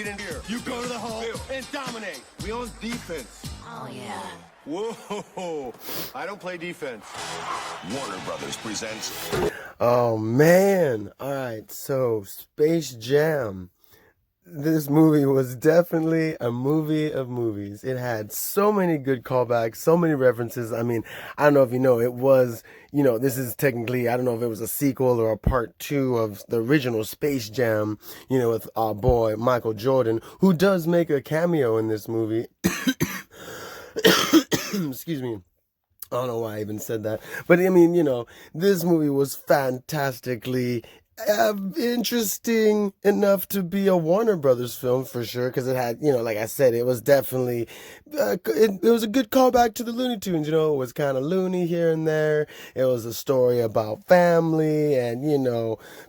get in here. You go to the hole and dominate. We on defense. Oh, yeah. Whoa, I don't play defense. Warner Brothers presents. Oh, man. All right, so Space Jam. This movie was definitely a movie of movies. It had so many good callbacks, so many references. I mean, I don't know if you know, it was, this is technically, I don't know if it was a sequel or a part 2 of the original Space Jam, with our boy Michael Jordan, who does make a cameo in this movie. Excuse me. I don't know why I even said that. But I mean, this movie was fantastically interesting enough to be a Warner Brothers film for sure, because it had, like I said, it was definitely, it was a good callback to the Looney Tunes, it was kind of loony here and there. It was a story about family and,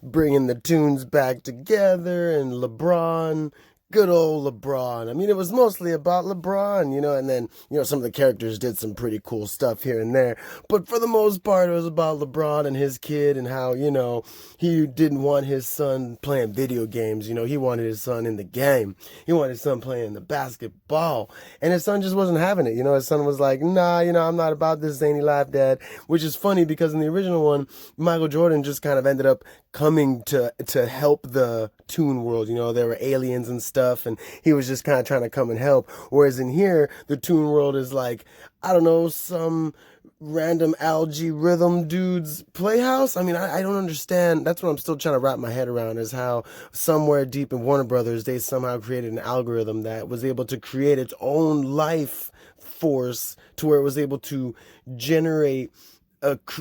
bringing the tunes back together and LeBron. Good old LeBron. I mean, it was mostly about LeBron, and then, some of the characters did some pretty cool stuff here and there. But for the most part, it was about LeBron and his kid and how, he didn't want his son playing video games. He wanted his son in the game. He wanted his son playing the basketball. And his son just wasn't having it. His son was like, nah, I'm not about this zany life, Dad. Which is funny because in the original one, Michael Jordan just kind of ended up coming to help the Toon World. There were aliens and stuff. And he was just kind of trying to come and help. Whereas in here, the Toon World is like, I don't know, some random algae rhythm dude's playhouse. I mean, I don't understand. That's what I'm still trying to wrap my head around, is how somewhere deep in Warner Brothers, they somehow created an algorithm that was able to create its own life force to where it was able to generate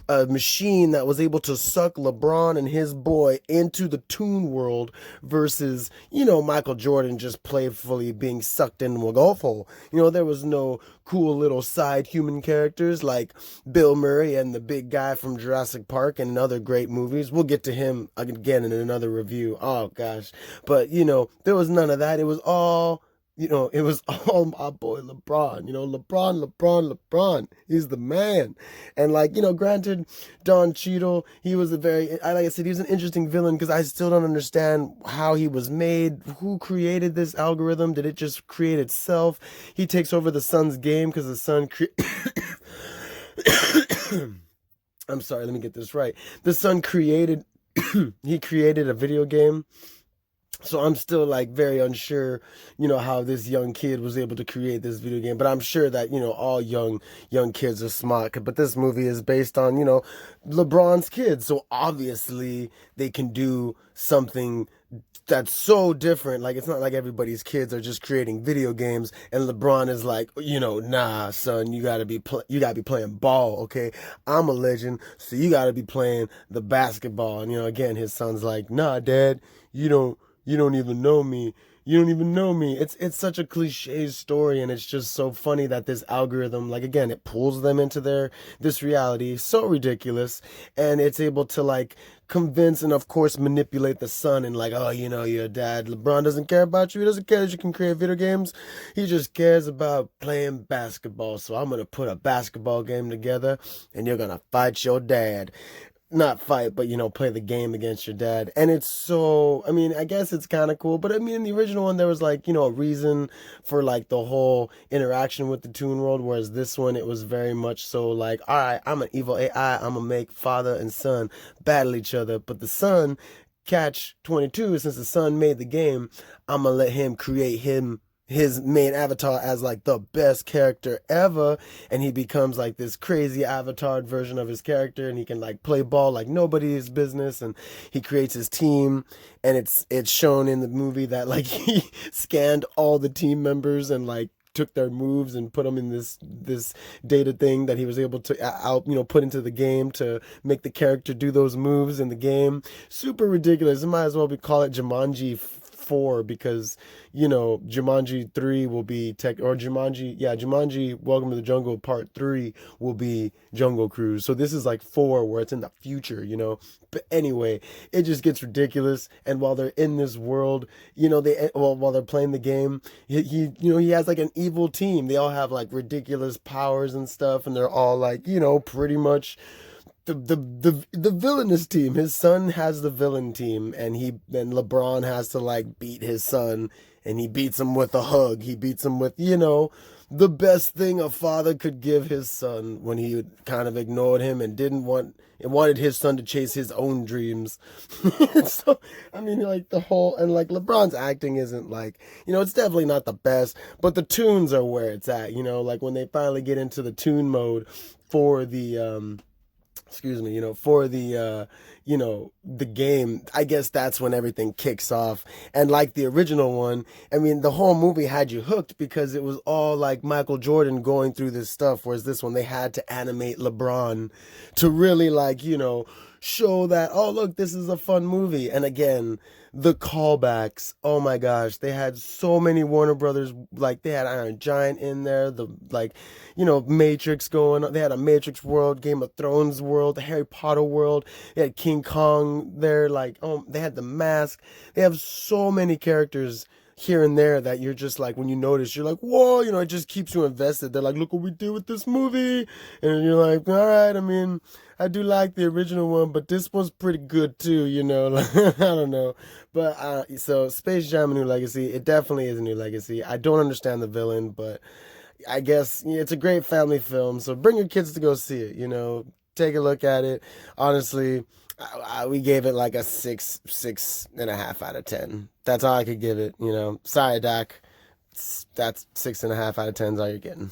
a machine that was able to suck LeBron and his boy into the Toon World versus, Michael Jordan just playfully being sucked into a golf hole. There was no cool little side human characters like Bill Murray and the big guy from Jurassic Park and other great movies. We'll get to him again in another review. Oh, gosh. But, there was none of that. It was all... it was all my boy LeBron, LeBron. He's the man. And granted, Don Cheadle, he was like I said, he was an interesting villain because I still don't understand how he was made. Who created this algorithm? Did it just create itself? He takes over the son's game because the son I'm sorry, let me get this right. The son created, he created a video game. So I'm still very unsure, how this young kid was able to create this video game. But I'm sure that, all young kids are smart. But this movie is based on, LeBron's kids. So obviously they can do something that's so different. It's not like everybody's kids are just creating video games and LeBron is like, nah, son, you gotta be playing ball, okay? I'm a legend, so you gotta be playing the basketball. And, again, his son's like, nah, Dad, you don't even know me. You don't even know me. It's such a cliche story, and it's just so funny that this algorithm, again, it pulls them into this reality, so ridiculous, and it's able to convince and of course manipulate the son and your dad, LeBron doesn't care about you. He doesn't care that you can create video games. He just cares about playing basketball. So I'm gonna put a basketball game together, and you're gonna fight your dad. Not fight, but, play the game against your dad. And it's so, I guess it's kind of cool. But, in the original one, there was, a reason for, the whole interaction with the Toon World. Whereas this one, it was very much so, all right, I'm an evil AI. I'm going to make father and son battle each other. But the son, catch 22, since the son made the game, I'm going to let him create his main avatar as the best character ever, and he becomes this crazy avatar version of his character, and he can play ball like nobody's business, and he creates his team, and it's shown in the movie that he scanned all the team members and took their moves and put them in this data thing that he was able to put into the game to make the character do those moves in the game. Super ridiculous. It might as well call it Jumanji 4, because Jumanji 3 will be Jumanji Welcome to the Jungle Part 3 will be Jungle Cruise. So this is 4 where it's in the future, But anyway, it just gets ridiculous. And while they're in this world, while they're playing the game, he has an evil team. They all have ridiculous powers and stuff, and they're all pretty much the villainous team. His son has the villain team, and LeBron has to like beat his son, and he beats him with a hug. He beats him with, the best thing a father could give his son when he kind of ignored him and wanted his son to chase his own dreams. So, I mean, like the whole, and like LeBron's acting isn't like, it's definitely not the best, but the tunes are where it's at, like when they finally get into the tune mode for the, for the game, I guess that's when everything kicks off. And like the original one, I mean, the whole movie had you hooked because it was all like Michael Jordan going through this stuff, whereas this one, they had to animate LeBron to really like, show that, oh, look, this is a fun movie. And again, the callbacks, oh my gosh, they had so many Warner Brothers, like they had Iron Giant in there, the like, Matrix going on. They had a Matrix world, Game of Thrones world, the Harry Potter world. They had King Kong there, like, oh, they had the Mask. They have so many characters here and there that you're just like, when you notice, you're like, whoa, it just keeps you invested. They're like, look what we did with this movie. And you're like, all right, I mean, I do like the original one, but this one's pretty good too, like, I don't know. But, so Space Jam: A New Legacy, it definitely is a new legacy. I don't understand the villain, but I guess it's a great family film. So bring your kids to go see it, take a look at it. Honestly, we gave it like a 6.5 out of 10. That's all I could give it, Sorry, Doc. That's 6.5 out of 10 is all you're getting.